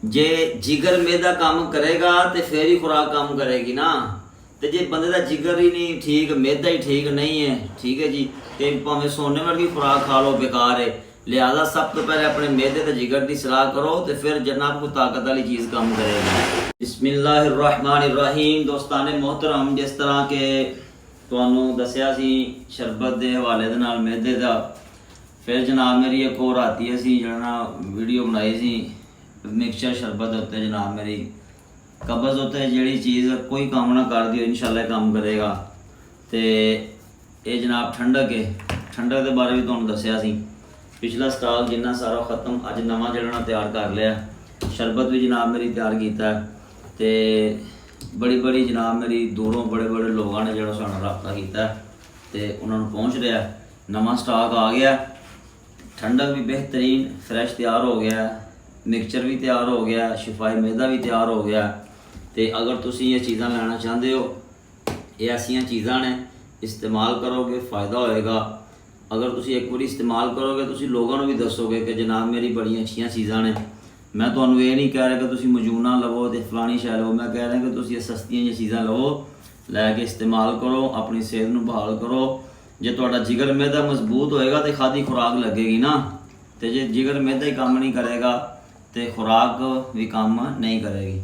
जे जिगर मैदा काम करेगा तो फिर ही खुराक काम करेगी ना। तो जे बंदे का जिगर ही नहीं ठीक, मैदा ही ठीक नहीं है, ठीक है जी, तो भावें सोने वर्गी खुराक खा लो बेकार है। लिहाजा सब तो पहले अपने मैदे ते जिगर की सलाह करो तो फिर जनाब को ताकत वाली चीज़ काम करेगी। बिस्मिल्लाहिर्रहमानिर्रहीम। दोस्ताने मोहतरम, जिस तरह के तुहानू दसिया सी शरबत के हवाले दे नाल मैदे का, फिर जनाब मेरी एक और आती असी जरा वीडियो बनाई सी मिक्सचर शरबत उत्ते। जनाब मेरी कब्ज़ उत्ते जी चीज़ कोई काम ना कर दियो इंशाल्लाह काम करेगा। तो ये जनाब ठंडक है, ठंडक के बारे भी तुहानू दसिया सी। पिछला स्टॉक जिन्ना सारा ख़त्म, अज नवा जड़ा तैयार कर लिया। शरबत भी जनाब मेरी तैयार किया। तो बड़ी बड़ी जनाब मेरी दूरों बड़े बड़े लोगों ने जो साथ रबता किया तो उन्होंने पहुँच रहा। नवा स्टॉक आ गया, ठंडक भी बेहतरीन फ्रैश तैयार हो गया, मिक्सचर भी तैयार हो गया, शिफाई मैदा भी तैयार हो गया। तो अगर तुम ये चीज़ा लेना चाहते हो, ये ऐसिया चीज़ा ने इस्तेमाल करोगे फ़ायदा होएगा। अगर तुम एक बार इस्तेमाल करोगे तो लोगों को भी दसोगे कि जनाब मेरी बड़ी अच्छी चीज़ा ने। मैं तो ये नहीं कह रहा कि तुम मजूना लवो तो फलानी शै लो, मैं कह रहा कि तुम ये सस्तियाँ जी चीज़ा लवो, लैके इस्तेमाल करो, अपनी सेहत को बहाल करो। जे तुहाडा जिगर मैदा मजबूत होएगा तो खादी खुराक लगेगी ना। तो जे जिगर मैदा ही काम नहीं करेगा तो खुराक भी काम नहीं करेगी।